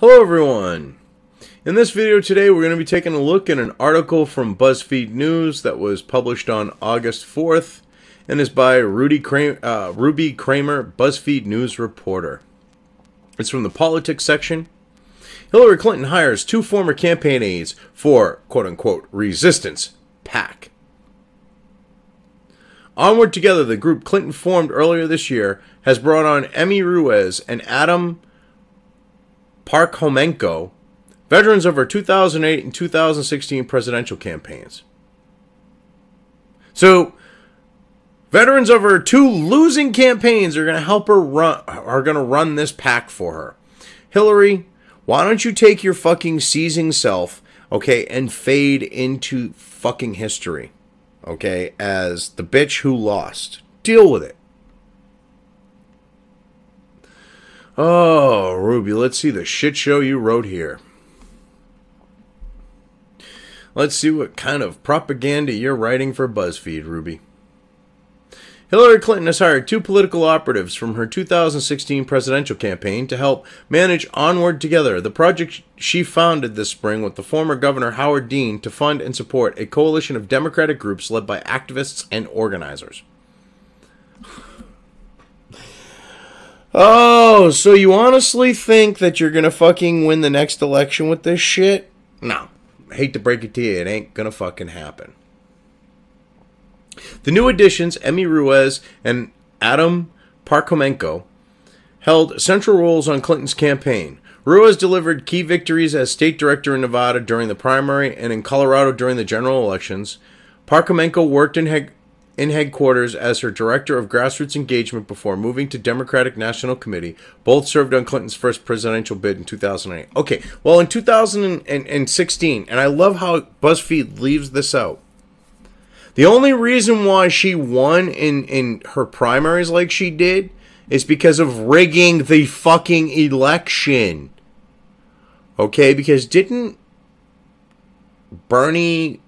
Hello everyone! In this video today we're going to be taking a look at an article from BuzzFeed News that was published on August 4th and is by Ruby Kramer, BuzzFeed News reporter. It's from the politics section. Hillary Clinton hires 2 former campaign aides for quote-unquote resistance PAC. Onward Together, the group Clinton formed earlier this year, has brought on Emi Ruiz and Adam Parkhomenko, veterans of her 2008 and 2016 presidential campaigns. So, veterans of her 2 losing campaigns are going to help her run this PAC for her. Hillary, why don't you take your fucking seizing self, okay, and fade into fucking history, okay, as the bitch who lost. Deal with it. Oh, Ruby, let's see the shit show you wrote here. Let's see what kind of propaganda you're writing for BuzzFeed, Ruby. Hillary Clinton has hired 2 political operatives from her 2016 presidential campaign to help manage Onward Together, the project she founded this spring with the former Governor Howard Dean to fund and support a coalition of Democratic groups led by activists and organizers. Oh, so you honestly think that you're going to fucking win the next election with this shit? No. I hate to break it to you, it ain't going to fucking happen. The new additions, Emi Ruiz and Adam Parkhomenko, held central roles on Clinton's campaign. Ruiz delivered key victories as state director in Nevada during the primary and in Colorado during the general elections. Parkhomenko worked in headquarters as her director of grassroots engagement before moving to Democratic National Committee. Both served on Clinton's first presidential bid in 2008. Okay, well, in 2016, and I love how BuzzFeed leaves this out, the only reason why she won in her primaries like she did is because of rigging the fucking election. Okay, because didn't Bernie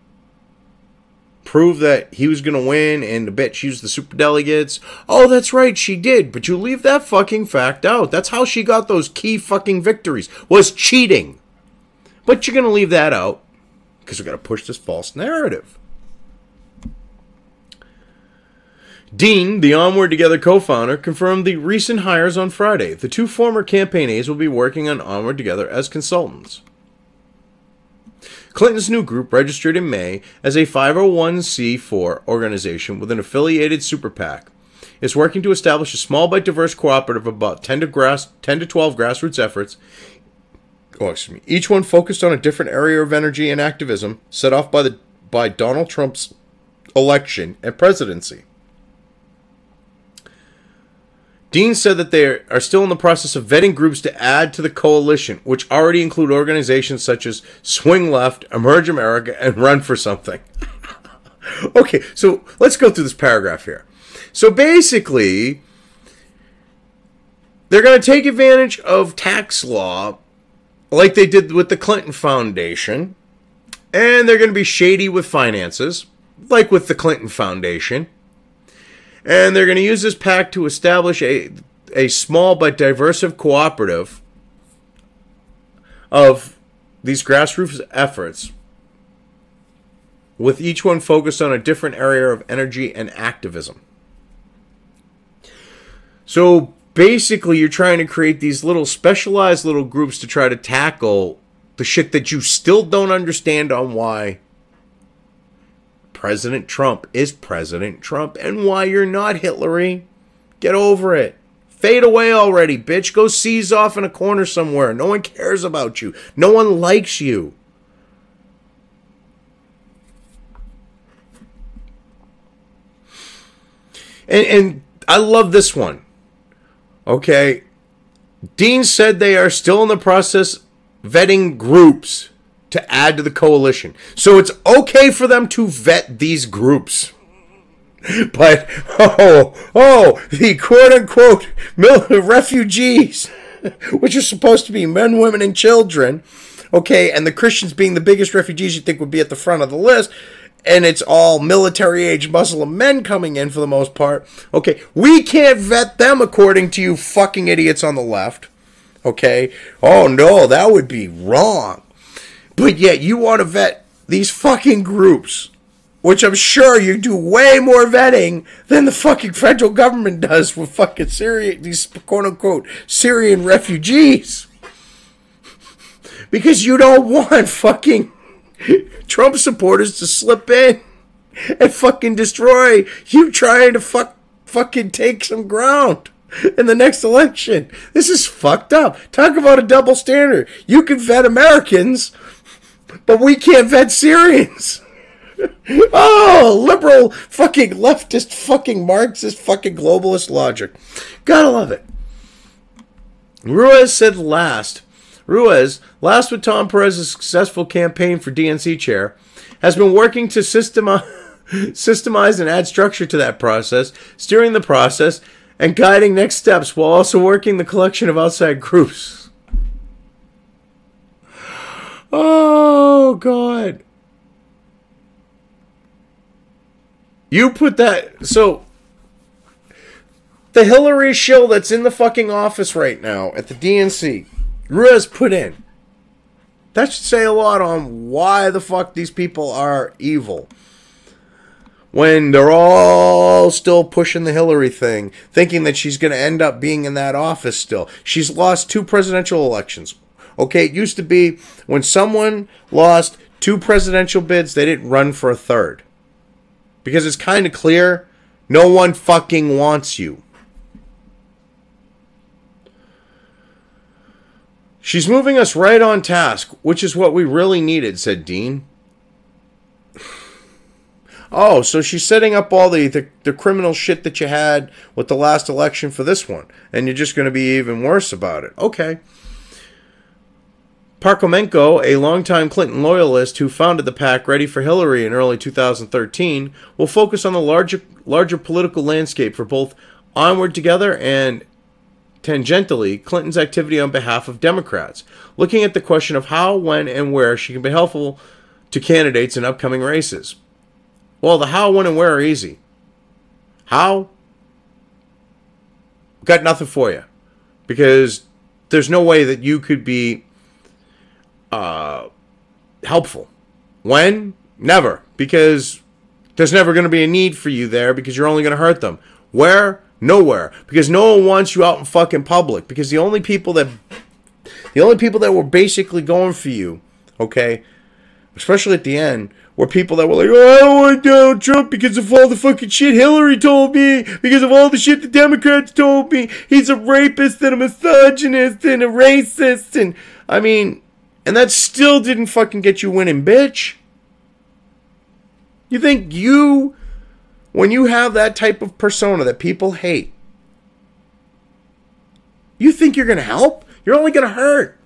prove that he was going to win and the bitch used the superdelegates? Oh, that's right, she did. But you leave that fucking fact out. That's how she got those key fucking victories, was cheating. But you're going to leave that out because we're going to push this false narrative. Dean, the Onward Together co-founder, confirmed the recent hires on Friday. The 2 former campaign aides will be working on Onward Together as consultants. Clinton's new group, registered in May as a 501c4 organization with an affiliated super PAC, is working to establish a small but diverse cooperative of about 10 to 12 grassroots efforts, each one focused on a different area of energy and activism set off by Donald Trump's election and presidency. Dean said that they are still in the process of vetting groups to add to the coalition, which already include organizations such as Swing Left, Emerge America, and Run for Something. Okay, so let's go through this paragraph here. So basically, they're going to take advantage of tax law like they did with the Clinton Foundation, and they're going to be shady with finances, like with the Clinton Foundation. And they're going to use this PAC to establish a small but diverse cooperative of these grassroots efforts, with each one focused on a different area of energy and activism. So basically, you're trying to create these little specialized little groups to try to tackle the shit that you still don't understand on why President Trump is President Trump and why you're not Hillary. Get over it. Fade away already, bitch. Go seize off in a corner somewhere. No one cares about you. No one likes you. And I love this one. Okay. Dean said they are still in the process vetting groups to add to the coalition. So it's okay for them to vet these groups. But, the quote-unquote refugees, which are supposed to be men, women, and children, okay, and the Christians being the biggest refugees you think would be at the front of the list, and it's all military-age Muslim men coming in for the most part. Okay, we can't vet them according to you fucking idiots on the left. Okay? Oh, no, that would be wrong. But yet you want to vet these fucking groups, which I'm sure you do way more vetting than the fucking federal government does with fucking these quote-unquote Syrian refugees. Because you don't want fucking Trump supporters to slip in and fucking destroy you trying to fucking take some ground in the next election. This is fucked up. Talk about a double standard. You can vet Americans, but we can't vet Syrians. Oh, liberal fucking leftist fucking Marxist fucking globalist logic. Gotta love it. Ruiz, last with Tom Perez's successful campaign for DNC chair, has been working to systemize and add structure to that process, steering the process, and guiding next steps while also working the collection of outside groups. Oh, God. You put that... So, the Hillary shill that's in the fucking office right now at the DNC, Ruiz put in. That should say a lot on why the fuck these people are evil. When they're all still pushing the Hillary thing, thinking that she's going to end up being in that office still. She's lost 2 presidential elections. Okay, it used to be when someone lost 2 presidential bids, they didn't run for a third. Because it's kind of clear, no one fucking wants you. She's moving us right on task, which is what we really needed, said Dean. Oh, so she's setting up all the criminal shit that you had with the last election for this one. And you're just going to be even worse about it. Okay. Parkomenko, a longtime Clinton loyalist who founded the PAC Ready for Hillary in early 2013, will focus on the larger political landscape for both Onward Together and, tangentially, Clinton's activity on behalf of Democrats, looking at the question of how, when, and where she can be helpful to candidates in upcoming races. Well, the how, when, and where are easy. How? Got nothing for you. Because there's no way that you could be helpful. When? Never. Because there's never going to be a need for you there because you're only going to hurt them. Where? Nowhere. Because no one wants you out in fucking public. Because the only people that were basically going for you, okay, especially at the end, were people that were like, oh, I don't want Donald Trump because of all the fucking shit Hillary told me, because of all the shit the Democrats told me. He's a rapist and a misogynist and a racist. And, I mean, and that still didn't fucking get you winning, bitch. You think when you have that type of persona that people hate, you think you're going to help? You're only going to hurt.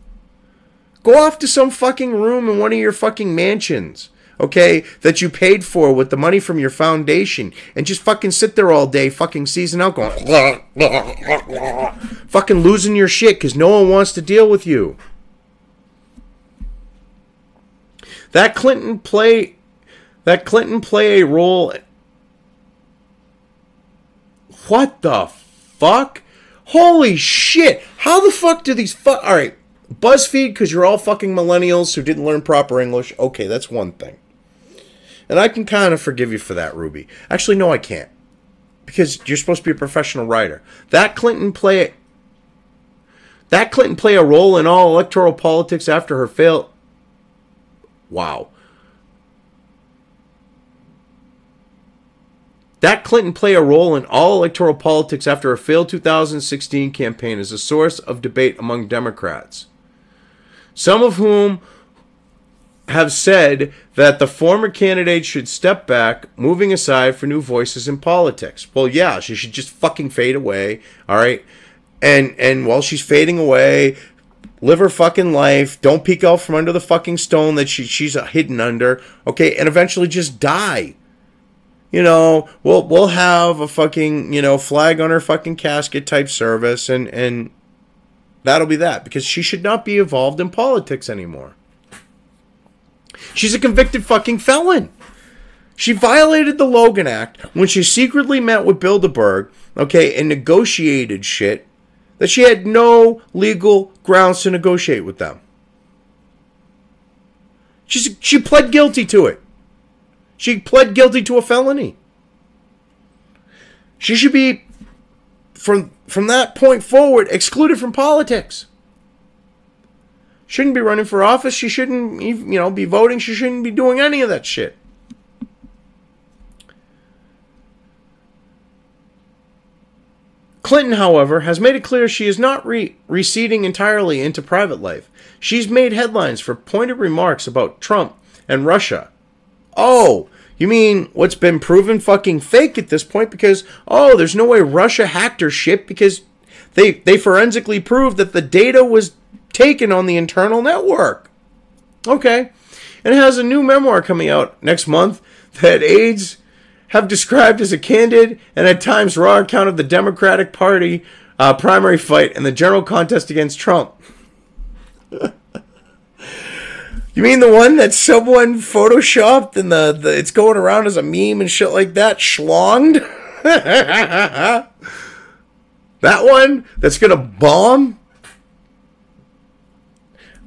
Go off to some fucking room in one of your fucking mansions, okay, that you paid for with the money from your foundation, and just fucking sit there all day fucking season out going fucking losing your shit because no one wants to deal with you. That Clinton play a role. What the fuck? Holy shit. How the fuck do these alright, BuzzFeed, because you're all fucking millennials who didn't learn proper English. Okay, that's one thing. And I can kind of forgive you for that, Ruby. Actually, no, I can't. Because you're supposed to be a professional writer. That Clinton play a role in all electoral politics after her failed. Wow. That Clinton play a role in all electoral politics after her failed 2016 campaign is a source of debate among Democrats, some of whom have said that the former candidate should step back, moving aside for new voices in politics. Well, yeah, she should just fucking fade away, all right? And while she's fading away, live her fucking life, don't peek out from under the fucking stone that she's hidden under, okay? And eventually just die. You know, we'll have a fucking, flag on her fucking casket type service, and that'll be that, because she should not be involved in politics anymore. She's a convicted fucking felon. She violated the Logan Act when she secretly met with Bilderberg, okay, and negotiated shit that she had no legal grounds to negotiate with them. She pled guilty to it. She pled guilty to a felony. She should be, from that point forward, excluded from politics. Shouldn't be running for office. She shouldn't, be voting. She shouldn't be doing any of that shit. Clinton, however, has made it clear she is not receding entirely into private life. She's made headlines for pointed remarks about Trump and Russia. Oh, you mean what's been proven fucking fake at this point? Because, there's no way Russia hacked her shit because they forensically proved that the data was taken on the internal network. Okay. And it has a new memoir coming out next month that aides have described as a candid and at times raw account of the Democratic Party primary fight and the general contest against Trump. You mean the one that someone photoshopped and it's going around as a meme and shit like that? Schlonged? That one that's going to bomb?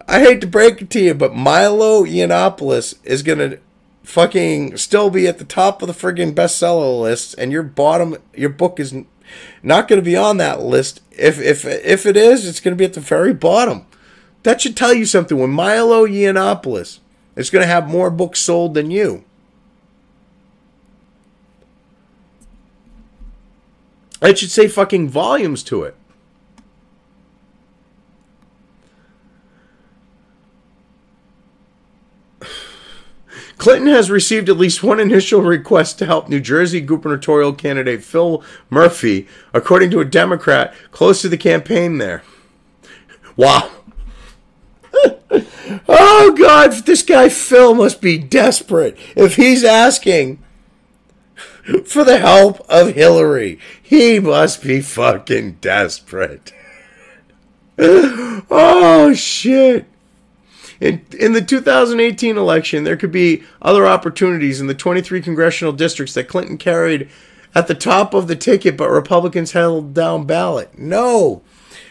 I hate to break it to you, but Milo Yiannopoulos is going to fucking still be at the top of the friggin' bestseller list, and your book is not going to be on that list. If it is, it's going to be at the very bottom. That should tell you something. When Milo Yiannopoulos is going to have more books sold than you. It should say fucking volumes to it. Clinton has received at least one initial request to help New Jersey gubernatorial candidate Phil Murphy, according to a Democrat close to the campaign there. Wow. Oh, God, this guy Phil must be desperate if he's asking for the help of Hillary. He must be fucking desperate. Oh, shit. In the 2018 election, there could be other opportunities in the 23 congressional districts that Clinton carried at the top of the ticket, but Republicans held down ballot. No,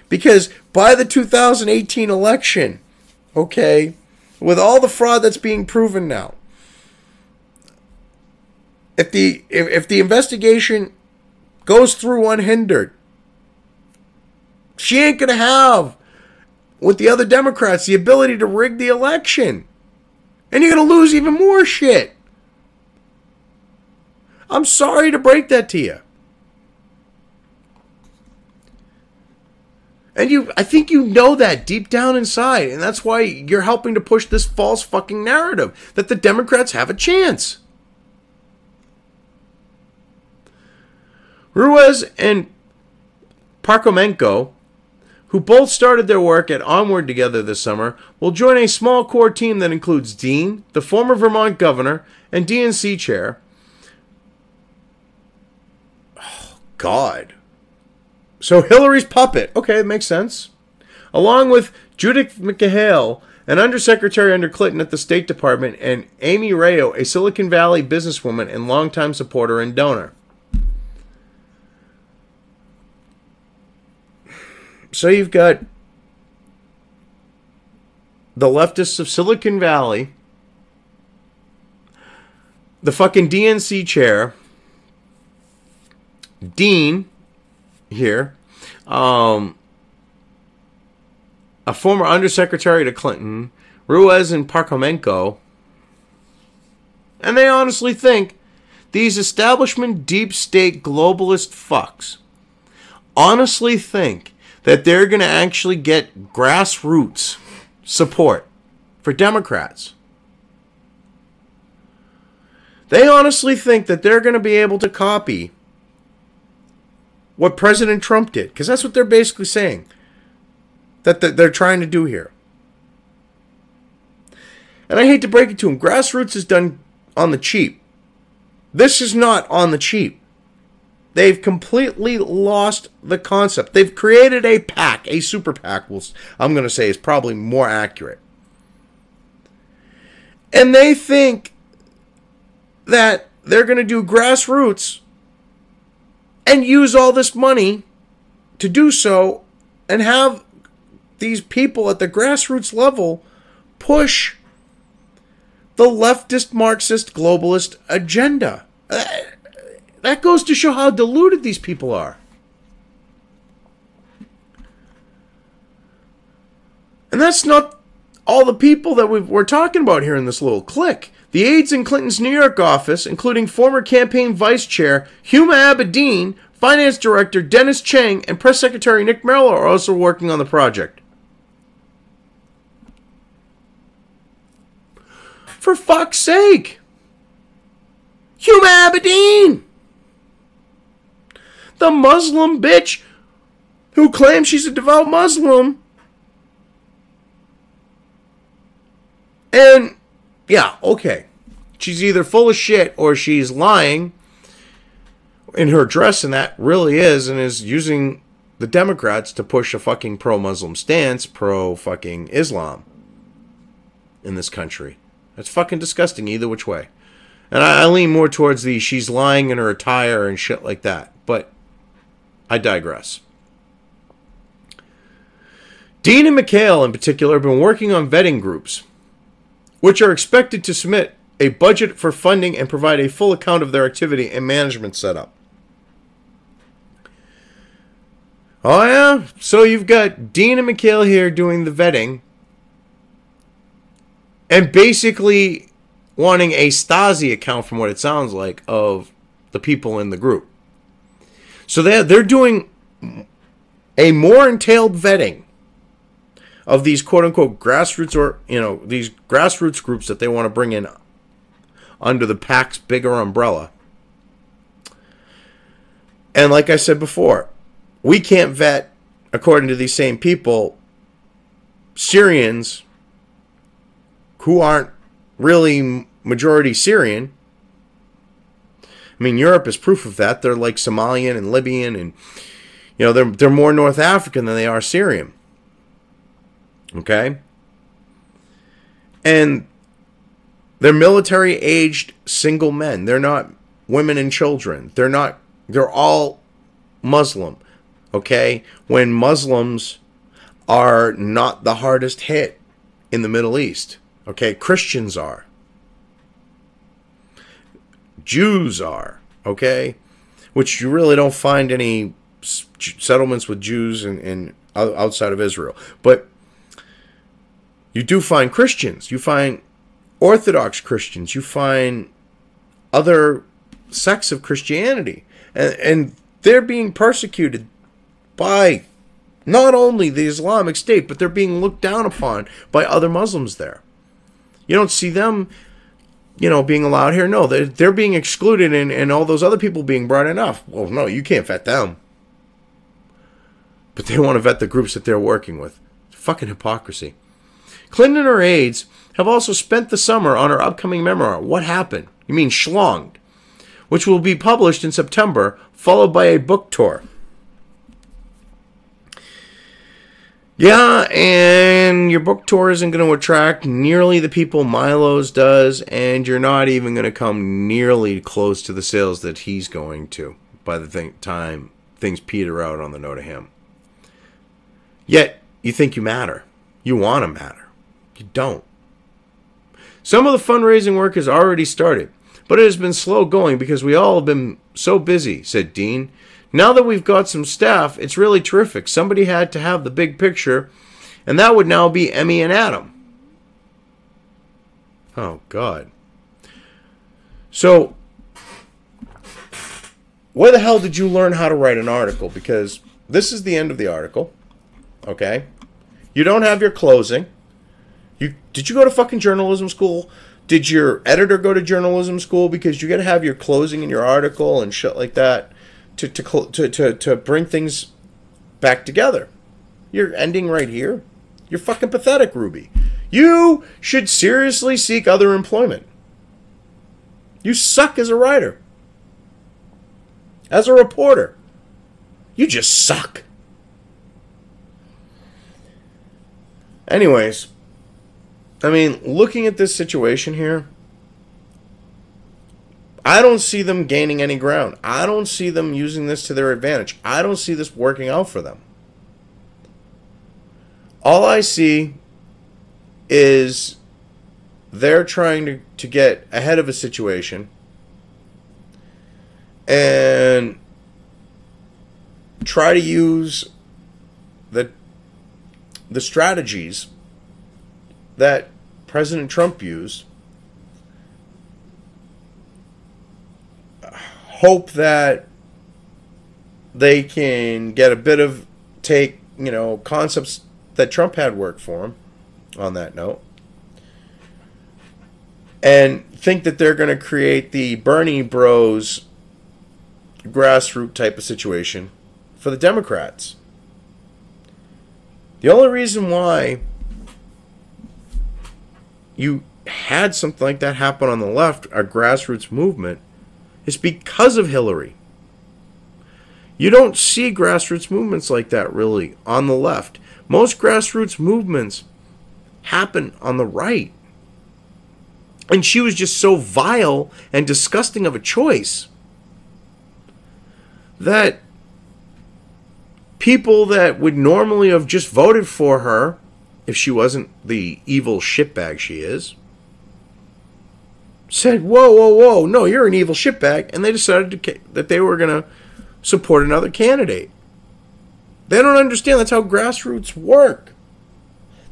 because by the 2018 election, okay, with all the fraud that's being proven now, if the investigation goes through unhindered, she ain't gonna have, with the other Democrats, the ability to rig the election. And you're going to lose even more shit. I'm sorry to break that to you. And I think you know that deep down inside. And that's why you're helping to push this false fucking narrative that the Democrats have a chance. Ruiz and Parkhomenko, who both started their work at Onward together this summer, will join a small core team that includes Dean, the former Vermont governor, and DNC chair. Oh, God. So Hillary's puppet. Okay, it makes sense. Along with Judith McHale, an undersecretary under Clinton at the State Department, and Amy Rayo, a Silicon Valley businesswoman and longtime supporter and donor. So you've got the leftists of Silicon Valley, the fucking DNC chair, Dean here, a former undersecretary to Clinton, Ruiz and Parkhomenko, and they honestly think these establishment deep state globalist fucks honestly think that they're going to actually get grassroots support for Democrats. They honestly think that they're going to be able to copy what President Trump did, because that's what they're basically saying that they're trying to do here. And I hate to break it to them, Grassroots is done on the cheap. This is not on the cheap. They've completely lost the concept. They've created a PAC, a super PAC, I'm going to say is probably more accurate. And they think that they're going to do grassroots and use all this money to do so and have these people at the grassroots level push the leftist, Marxist, globalist agenda. That goes to show how deluded these people are. And that's not all the people that we're talking about here in this little clique. The aides in Clinton's New York office, including former campaign vice chair Huma Abedin, finance director Dennis Chang, and press secretary Nick Merrill are also working on the project. For fuck's sake! Huma Abedin! The Muslim bitch who claims she's a devout Muslim. And, yeah, okay. She's either full of shit or she's lying in her dress, and that really is, and is using the Democrats to push a fucking pro-Muslim stance, pro-fucking Islam in this country. That's fucking disgusting either which way. And I lean more towards the she's lying in her attire and shit like that. But I digress. Dean and McHale in particular have been working on vetting groups, which are expected to submit a budget for funding and provide a full account of their activity and management setup. Oh yeah? So you've got Dean and McHale here doing the vetting and basically wanting a Stasi account, from what it sounds like, of the people in the group. So they're doing a more entailed vetting of these quote-unquote grassroots, or, these grassroots groups that they want to bring in under the PAC's bigger umbrella. And like I said before, we can't vet, according to these same people, Syrians who aren't really majority Syrian. I mean, Europe is proof of that. They're like Somalian and Libyan, and they're more North African than they are Syrian. Okay? And they're military-aged single men. They're not women and children. They're all Muslim. Okay? When Muslims are not the hardest hit in the Middle East. Okay? Christians are. Jews are. Okay? Which you really don't find any settlements with Jews in outside of Israel. But you do find Christians. You find Orthodox Christians. You find other sects of Christianity. And they're being persecuted by not only the Islamic State, but they're being looked down upon by other Muslims there. You don't see them, being allowed here. No, they're being excluded, and all those other people being brought in. Well, no, you can't vet them. But they want to vet the groups that they're working with. Fucking hypocrisy. Clinton and her aides have also spent the summer on her upcoming memoir, What Happened? You mean Schlonged, which will be published in September, followed by a book tour. Yeah, and your book tour isn't going to attract nearly the people Milo's does, and you're not even going to come nearly close to the sales that he's going to by the time things peter out on the note of him. Yet, you think you matter. You want to matter. You don't. Some of the fundraising work has already started, but it has been slow going because we all have been so busy, said Dean. Now that we've got some staff, it's really terrific. Somebody had to have the big picture, and that would now be Emmy and Adam. Oh, God. So, where the hell did you learn how to write an article? Because this is the end of the article. Okay? You don't have your closing. Did you go to fucking journalism school? Did your editor go to journalism school? Because you got to have your closing in your article and shit like that to bring things back together. You're ending right here. You're fucking pathetic, Ruby. You should seriously seek other employment. You suck as a writer. As a reporter. You just suck. Anyways, I mean, looking at this situation here, I don't see them gaining any ground. I don't see them using this to their advantage. I don't see this working out for them. All I see is they're trying to get ahead of a situation and try to use the strategies that President Trump used. Hope that they can get a bit of concepts that Trump had work for him on that note, and think that they're going to create the Bernie Bros grassroots type of situation for the Democrats. The only reason why you had something like that happen on the left, a grassroots movement, is because of Hillary. You don't see grassroots movements like that really on the left. Most grassroots movements happen on the right. And she was just so vile and disgusting of a choice that people that would normally have just voted for her if she wasn't the evil shitbag she is said, whoa, whoa, whoa, no, you're an evil shitbag. And they decided that they were going to support another candidate. They don't understand that's how grassroots work.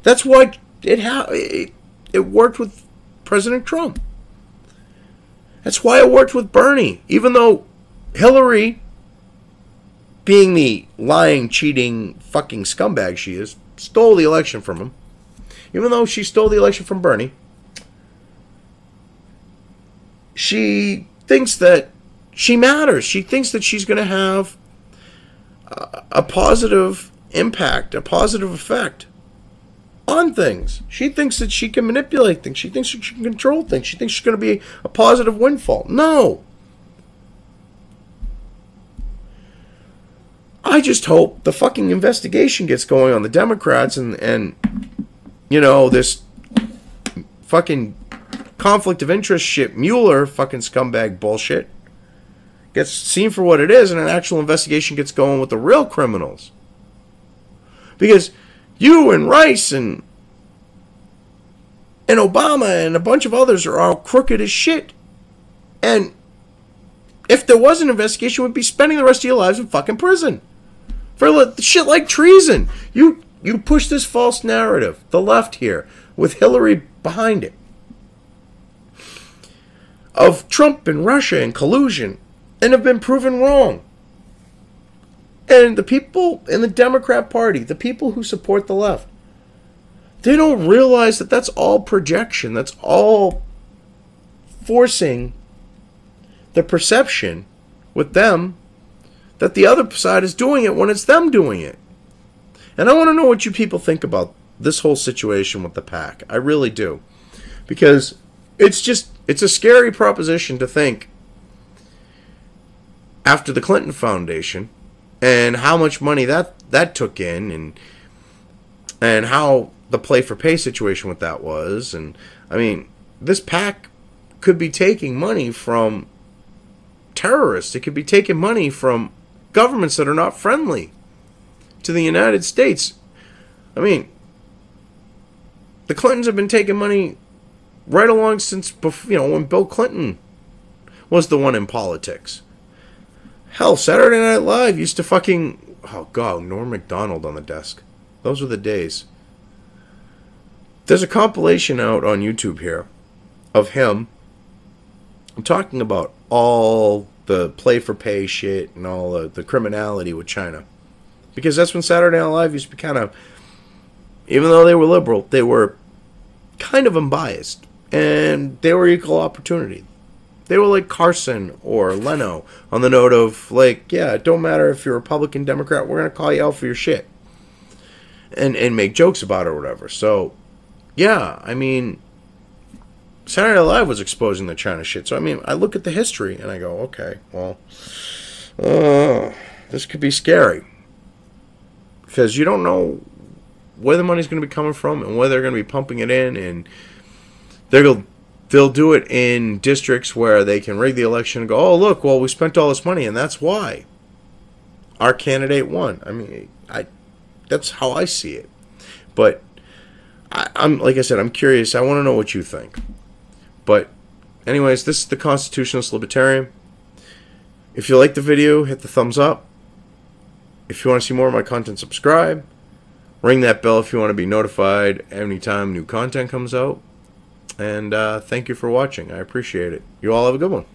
That's why it worked with President Trump. That's why it worked with Bernie. Even though Hillary, being the lying, cheating, fucking scumbag she is, stole the election from him. Even though she stole the election from Bernie, she thinks that she matters. She thinks that she's going to have a positive impact, a positive effect on things. She thinks that she can manipulate things. She thinks she can control things. She thinks she's going to be a positive windfall. No. I just hope the fucking investigation gets going on the Democrats and this fucking conflict of interest shit, Mueller fucking scumbag bullshit, gets seen for what it is, and an actual investigation gets going with the real criminals. Because you and Rice and Obama and a bunch of others are all crooked as shit. And if there was an investigation, we'd be spending the rest of your lives in fucking prison for shit like treason. You push this false narrative, the left here, with Hillary behind it, of Trump and Russia and collusion, and have been proven wrong. And the people in the Democrat Party, the people who support the left, they don't realize that that's all projection. That's all forcing the perception with them that the other side is doing it when it's them doing it. And I want to know what you people think about this whole situation with the PAC. I really do. Because it's a scary proposition to think, after the Clinton Foundation and how much money that took in, and how the play for pay situation with that was. And I mean, this PAC could be taking money from terrorists. It could be taking money from governments that are not friendly to the United States. I mean, the Clintons have been taking money right along since before, when Bill Clinton was the one in politics. Hell, Saturday Night Live used to fucking... Oh, God, Norm Macdonald on the desk. Those were the days. There's a compilation out on YouTube here of him talking about all the play-for-pay shit and all the criminality with China. Because that's when Saturday Night Live used to be kind of... Even though they were liberal, they were kind of unbiased. And they were equal opportunity. They were like Carson or Leno on the note of, yeah, it don't matter if you're Republican, Democrat, we're going to call you out for your shit. And make jokes about it or whatever. So, yeah, I mean, Saturday Night Live was exposing the China shit. So, I mean, I look at the history and I go, okay, well, this could be scary. Because you don't know where the money's going to be coming from and where they're going to be pumping it in. And they'll do it in districts where they can rig the election and go, oh, look, well, we spent all this money, and that's why our candidate won. I mean, that's how I see it. But I'm like I said, I'm curious. I want to know what you think. But anyways, this is the Constitutionalist Libertarian. If you like the video, hit the thumbs up. If you want to see more of my content, subscribe. Ring that bell if you want to be notified anytime new content comes out. And thank you for watching. I appreciate it. You all have a good one.